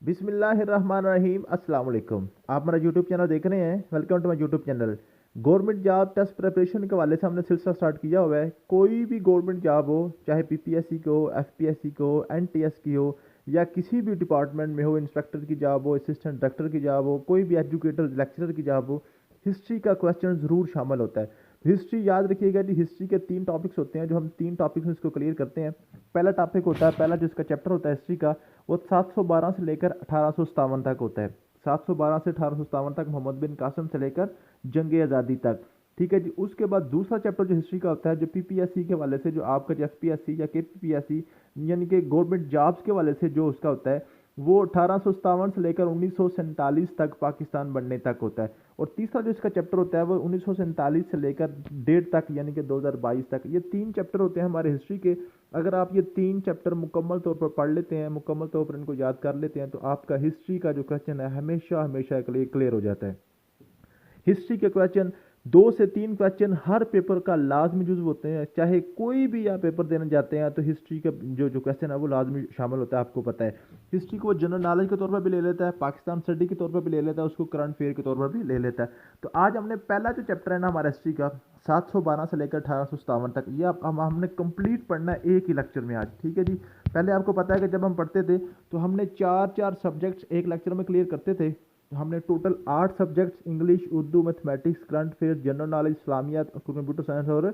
बिस्मिल्लाहिर्रहमानिर्रहीम अस्सलाम वालेकुम। आप मेरा यूट्यूब चैनल देख रहे हैं। Welcome to my YouTube channel. Government job test preparation के हवाले से हमने सिलसिला स्टार्ट किया हुआ है। कोई भी गवर्नमेंट जॉब हो, चाहे पीपीएससी की हो, एफपीएससी की हो, एनटीएस की हो, या किसी भी डिपार्टमेंट में हो, इंस्पेक्टर की जॉब हो, असिस्टेंट डायरेक्टर की जॉब हो, कोई भी एजुकेटर लेक्चरर की जॉब हो, हिस्ट्री का क्वेश्चन ज़रूर शामिल होता है। हिस्ट्री याद रखिएगा जी, हिस्ट्री के 3 टॉपिक्स होते हैं, जो हम 3 टॉपिक्स में इसको क्लियर करते हैं। पहला टॉपिक होता है, पहला जो इसका चैप्टर होता है हिस्ट्री का, वो 712 से लेकर 1857 तक होता है। 712 से 1857 तक मोहम्मद बिन कासिम से लेकर जंग आज़ादी तक। ठीक है जी। उसके बाद दूसरा चैप्टर जो हिस्ट्री का होता है, जो पीपीएससी के वाले से, जो आपका जो एफपीएससी या केपीपीएससी यानी कि गवर्नमेंट जॉब्स के वाले से जो उसका होता है, वो 1857 से लेकर 1947 तक पाकिस्तान बनने तक होता है। और तीसरा जो इसका चैप्टर होता है, वो 1947 से लेकर डेट तक यानी कि 2022 तक। ये 3 चैप्टर होते हैं हमारे हिस्ट्री के। अगर आप ये 3 चैप्टर मुकम्मल तौर पर पढ़ लेते हैं, मुकम्मल तौर पर इनको याद कर लेते हैं, तो आपका हिस्ट्री का जो क्वेश्चन है हमेशा हमेशा के लिए क्लियर हो जाता है। हिस्ट्री के क्वेश्चन 2 से 3 क्वेश्चन हर पेपर का लाजमी जुज़ होते हैं। चाहे कोई भी आप पेपर देने जाते हैं, तो हिस्ट्री का जो जो क्वेश्चन है वो लाजमी शामिल होता है। आपको पता है, हिस्ट्री को वो जनरल नॉलेज के तौर पर भी ले लेता है, पाकिस्तान स्टडी के तौर पर भी ले लेता है, उसको करंट अफेयर के तौर पर भी ले लेता है। तो आज हमने पहला जो चैप्टर है ना हमारा हिस्ट्री का, 712 से लेकर 1857 तक, ये हमने कंप्लीट पढ़ना है एक ही लेक्चर में आज। ठीक है जी। पहले आपको पता है कि जब हम पढ़ते थे तो हमने 4 सब्जेक्ट्स एक लेक्चर में क्लियर करते थे। हमने total 8 subjects, English, Urdu, mathematics, current affair, general knowledge, इस्लामियात, कंप्यूटर साइंस और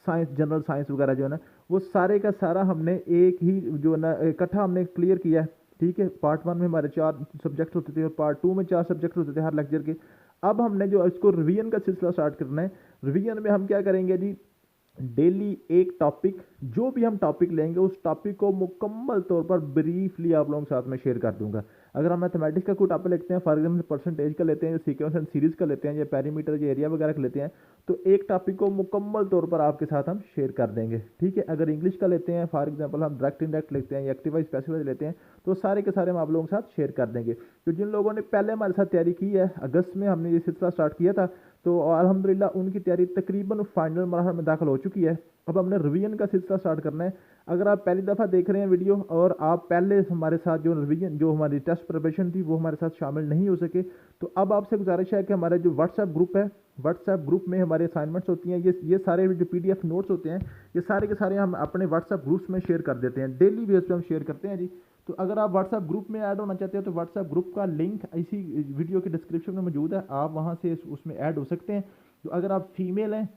साइंस, जनरल साइंस वगैरह जो है ना, वो सारे का सारा हमने एक ही जो है ना इकट्ठा हमने क्लियर किया है। ठीक है। पार्ट 1 में हमारे 4 सब्जेक्ट होते थे और पार्ट 2 में 4 सब्जेक्ट होते थे हर लेक्चर के। अब हमने जो इसको रिवीजन का सिलसिला स्टार्ट करना है। रिवीजन में हम क्या करेंगे जी, डेली एक टॉपिक, जो भी हम टॉपिक लेंगे उस टॉपिक को मुकम्मल तौर पर ब्रीफली आप लोगों के साथ में शेयर कर दूंगा। अगर हम मैथमेटिक्स का कोई टॉपिक लेते हैं, फॉर एग्जाम्पल परसेंटेज का लेते हैं, या सीक्वेंस एंड सीरीज का लेते हैं, या पैरीमीटर या एरिया वगैरह का लेते हैं, तो एक टॉपिक को मुकम्मल तौर पर आपके साथ हम शेयर कर देंगे। ठीक है। अगर इंग्लिश का लेते हैं, फॉर एग्जाम्पल हम डायरेक्ट इंडायरेक्ट लेते हैं या एक्टिवाइज पैसिवाइज लेते हैं, तो सारे के सारे हम आप लोगों के साथ शेयर कर देंगे। तो जिन लोगों ने पहले हमारे साथ तैयारी की है, अगस्त में हमने ये सिलसिला स्टार्ट किया था, तो अल्हम्दुलिल्लाह उनकी तैयारी तकरीबन फाइनल मरहल में दाखिल हो चुकी है। अब हमने रिवीजन का सिलसिला स्टार्ट करना है। अगर आप पहली दफ़ा देख रहे हैं वीडियो और आप पहले हमारे साथ जो रिवीजन, जो हमारी टेस्ट प्रिपरेशन थी, वो हमारे साथ शामिल नहीं हो सके, तो अब आपसे गुजारिश है कि हमारा जो व्हाट्सएप ग्रुप है, व्हाट्सएप ग्रुप में हमारे असाइनमेंट्स होती हैं, ये सारे जो पीडीएफ नोट्स होते हैं, ये सारे के सारे हम अपने व्हाट्सएप ग्रुप्स में शेयर कर देते हैं। डेली बेस पे हम शेयर करते हैं जी। तो अगर आप व्हाट्सएप ग्रुप में ऐड होना चाहते हैं, तो व्हाट्सएप ग्रुप का लिंक इसी वीडियो के डिस्क्रिप्शन में मौजूद है, आप वहाँ से उसमें ऐड हो सकते हैं। तो अगर आप फीमेल हैं,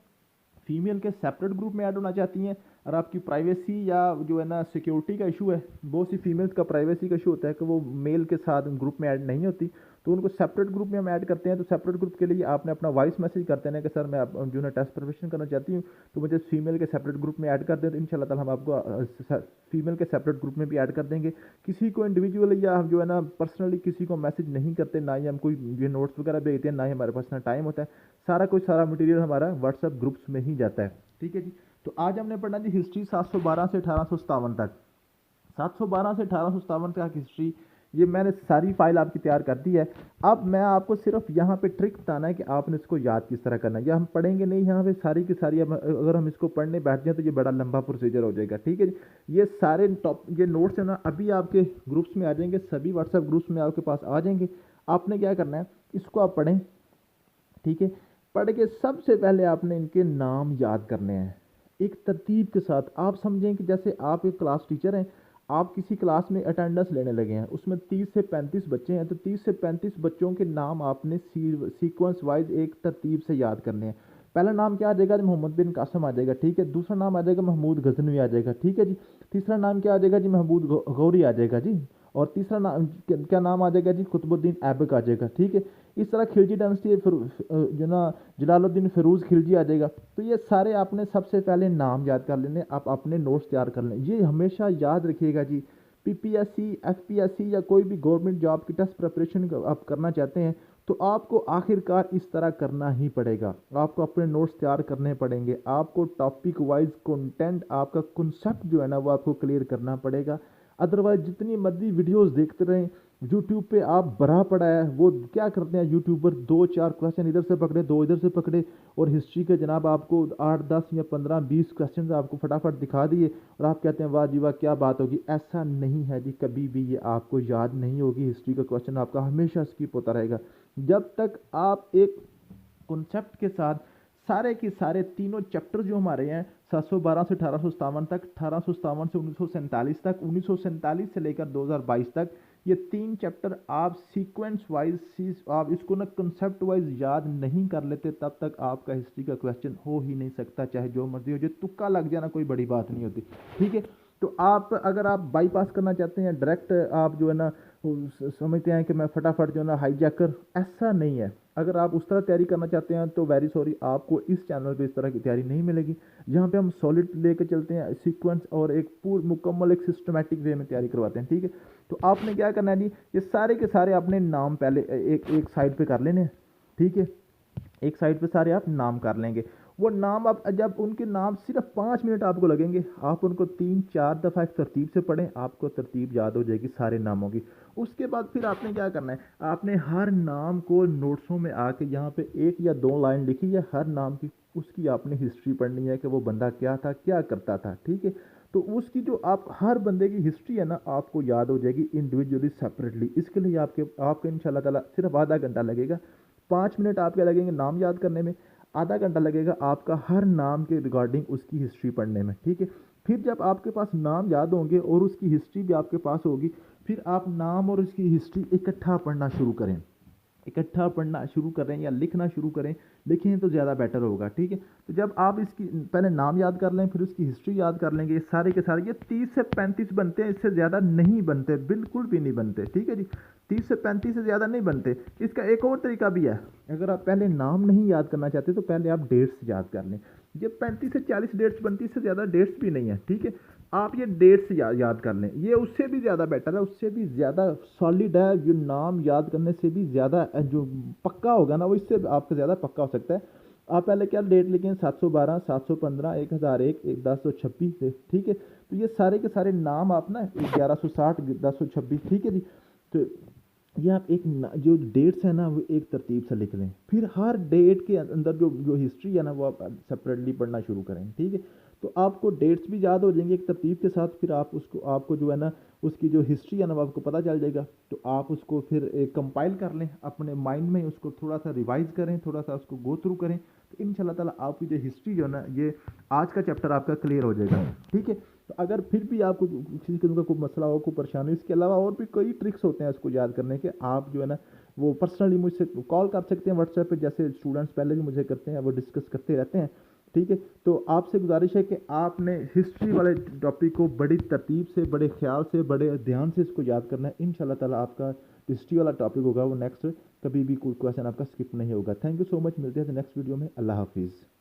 फीमेल के सेपरेट ग्रुप में ऐड होना चाहती हैं, और आपकी प्राइवेसी या जो है ना सिक्योरिटी का इशू है, बहुत सी फीमेल्स का प्राइवेसी का इशू होता है कि वो मेल के साथ ग्रुप में ऐड नहीं होती, तो उनको सेपरेट ग्रुप में हम ऐड करते हैं। तो सेपरेट ग्रुप के लिए आपने अपना वॉइस मैसेज करते हैं कि सर मैं जो है टेस्ट प्रिपरेशन करना चाहती हूँ, तो मुझे फीमेल के सेपरेट ग्रुप में ऐड कर दें, तो इंशाल्लाह ताला हम आपको फीमेल के सेपरेट ग्रुप में भी ऐड कर देंगे। किसी को इंडिविजुअल या हम जो है ना पर्सनली किसी को मैसेज नहीं करते, ना ही हम कोई ये नोट्स वगैरह भेजते हैं, ना ही हमारे पास इतना टाइम होता है। सारा कुछ, सारा मटेरियल हमारा व्हाट्सएप ग्रुप्स में ही जाता है। ठीक है जी। तो आज हमने पढ़ना जी हिस्ट्री 712 से 1857 तक। 712 से 1857 तक हिस्ट्री, ये मैंने सारी फाइल आपकी तैयार कर दी है। अब मैं आपको सिर्फ यहाँ पे ट्रिक बताना है कि आपने इसको याद किस तरह करना है। या हम पढ़ेंगे नहीं यहाँ पे सारी की सारी, अगर हम इसको पढ़ने बैठ जाए तो ये बड़ा लंबा प्रोसीजर हो जाएगा। ठीक है जी। ये सारे ये नोट्स है ना, अभी आपके ग्रुप्स में आ जाएंगे, सभी व्हाट्सएप ग्रुप्स में आपके पास आ जाएंगे। आपने क्या करना है, इसको आप पढ़ें। ठीक है। पढ़ के सबसे पहले आपने इनके नाम याद करने हैं एक तरतीब के साथ। आप समझें कि जैसे आप एक क्लास टीचर हैं, आप किसी क्लास में अटेंडेंस लेने लगे हैं, उसमें 30 से 35 बच्चे हैं, तो 30 से 35 बच्चों के नाम आपने सीक्वेंस वाइज एक तरतीब से याद करने हैं। पहला नाम क्या आ जाएगा, मोहम्मद बिन कासिम आ जाएगा। ठीक है। दूसरा नाम आ जाएगा महमूद गजनवी आ जाएगा। ठीक है जी। तीसरा नाम क्या आ जाएगा जी, महमूद गौरी आ जाएगा जी। और तीसरा नाम क्या नाम आ जाएगा जी, कुतुबुद्दीन ऐबक आ जाएगा। ठीक है। इस तरह खिलजी डायनेस्टी जो ना जलालुद्दीन फिरोज खिलजी आ जाएगा। तो ये सारे आपने सबसे पहले नाम याद कर लेने, आप अपने नोट्स तैयार कर लें। ये हमेशा याद रखिएगा जी, पीपीएससी, एफपीएससी या कोई भी गवर्नमेंट जॉब की टेस्ट प्रिपरेशन आप करना चाहते हैं, तो आपको आखिरकार इस तरह करना ही पड़ेगा। आपको अपने नोट्स तैयार करने पड़ेंगे, आपको टॉपिक वाइज कंटेंट, आपका कॉन्सेप्ट जो है ना वो आपको क्लियर करना पड़ेगा। अदरवाइज जितनी मर्जी वीडियोस देखते रहें, यूट्यूब पे आप भरा पड़ा है, वो क्या करते हैं यूट्यूबर, दो चार क्वेश्चन इधर से पकड़े, दो इधर से पकड़े, और हिस्ट्री के जनाब आपको 8 10 या 15 20 क्वेश्चन आपको फटाफट दिखा दिए, और आप कहते हैं वाह जी वाह क्या बात होगी। ऐसा नहीं है जी, कभी भी ये आपको याद नहीं होगी। हिस्ट्री का क्वेश्चन आपका हमेशा स्किप होता रहेगा। जब तक आप एक कॉन्सेप्ट के साथ सारे के सारे तीनों चैप्टर जो हमारे हैं 712 से 1857 तक, 1857 से 1947 तक, 1947 से लेकर 2022 तक, ये तीन चैप्टर आप सीक्वेंस वाइज आप इसको ना कंसेप्ट वाइज याद नहीं कर लेते, तब तक आपका हिस्ट्री का क्वेश्चन हो ही नहीं सकता, चाहे जो मर्जी हो। जो तुक्का लग जाना कोई बड़ी बात नहीं होती, ठीक है। तो आप अगर आप बाईपास करना चाहते हैं डायरेक्ट, आप जो है ना समझते हैं कि मैं फटाफट जो है ना हाईजैकर, ऐसा नहीं है। अगर आप उस तरह तैयारी करना चाहते हैं तो वेरी सॉरी, आपको इस चैनल पे इस तरह की तैयारी नहीं मिलेगी। यहाँ पे हम सॉलिड लेके चलते हैं, सीक्वेंस और एक पूर्ण मुकम्मल एक सिस्टमेटिक वे में तैयारी करवाते हैं, ठीक है। तो आपने क्या करना है जी, ये सारे के सारे अपने नाम पहले एक एक साइड पे कर लेने हैं, ठीक है। एक साइड पे सारे आप नाम कर लेंगे। वो नाम आप जब उनके नाम सिर्फ 5 मिनट आपको लगेंगे, आप उनको 3 4 दफ़ा एक तरतीब से पढ़ें, आपको तरतीब याद हो जाएगी सारे नामों की। उसके बाद फिर आपने क्या करना है, आपने हर नाम को नोट्सों में आके यहाँ पे 1 या 2 लाइन लिखी है हर नाम की, उसकी आपने हिस्ट्री पढ़नी है कि वो बंदा क्या था, क्या करता था, ठीक है। तो उसकी जो आप हर बंदे की हिस्ट्री है ना आपको याद हो जाएगी इंडिविजुअली सेपरेटली। इसके लिए आपके इंशाल्लाह ताला सिर्फ आधा घंटा लगेगा। 5 मिनट आपके लगेंगे नाम याद करने में, आधा घंटा लगेगा आपका हर नाम के रिगार्डिंग उसकी हिस्ट्री पढ़ने में, ठीक है। फिर जब आपके पास नाम याद होंगे और उसकी हिस्ट्री भी आपके पास होगी, फिर आप नाम और उसकी हिस्ट्री इकट्ठा पढ़ना शुरू करें। इकट्ठा पढ़ना शुरू करें या लिखना शुरू करें, लिखें तो ज़्यादा बेटर होगा, ठीक है। तो जब आप इसकी पहले नाम याद कर लें, फिर उसकी हिस्ट्री याद कर लेंगे, ये सारे के सारे ये 30 से 35 बनते हैं, इससे ज़्यादा नहीं बनते, बिल्कुल भी नहीं बनते, ठीक है जी। 30 से 35 से ज़्यादा नहीं बनते। इसका एक और तरीका भी है, अगर आप पहले नाम नहीं याद करना चाहते तो पहले आप डेट्स याद कर लें। ये 35 से 40 डेट्स बनती है, इससे ज़्यादा डेट्स भी नहीं है, ठीक है। आप ये डेट्स याद कर लें, ये उससे भी ज़्यादा बेटर है, उससे भी ज़्यादा सॉलिड है। जो नाम याद करने से भी ज़्यादा जो पक्का होगा ना, वो इससे आपका ज़्यादा पक्का हो सकता है। आप पहले क्या डेट लिखें, 712 715 1001 1026, ठीक है। तो ये सारे के सारे नाम आप ना 1160 1026, ठीक है जी। तो ये आप जो डेट्स है ना वो एक तरतीब से लिख लें, फिर हर डेट के अंदर जो जो हिस्ट्री है ना वो आप सेपरेटली पढ़ना शुरू करें, ठीक है। तो आपको डेट्स भी याद हो जाएंगे एक तरतीब के साथ, फिर आप उसको आपको जो है ना उसकी जो हिस्ट्री है ना वो आपको पता चल जाएगा। तो आप उसको फिर कंपाइल कर लें अपने माइंड में, उसको थोड़ा सा रिवाइज करें, थोड़ा सा उसको गो थ्रू करें, तो इंशाल्लाह ताला आपकी जो हिस्ट्री जो है ना, ये आज का चैप्टर आपका क्लियर हो जाएगा, ठीक है। तो अगर फिर भी आपको किसी किस्म का कोई मसला हो, कोई परेशानी, इसके अलावा और भी कई ट्रिक्स होते हैं इसको याद करने के, आप जो है ना वो पर्सनली मुझसे कॉल कर सकते हैं व्हाट्सएप पे, जैसे स्टूडेंट्स पहले भी मुझे करते हैं, वो डिस्कस करते रहते हैं, ठीक है। तो आपसे गुजारिश है कि आपने हिस्ट्री वाले टॉपिक को बड़ी तरतीब से, बड़े ख्याल से, बड़े ध्यान से इसको याद करना है। इंशाल्लाह ताला आपका हिस्ट्री वाला टॉपिक होगा वो नेक्स्ट कभी भी कोई क्वेश्चन आपका स्किप नहीं होगा। थैंक यू सो मच, मिलते हैं नेक्स्ट वीडियो में। अल्लाह हाफिज़।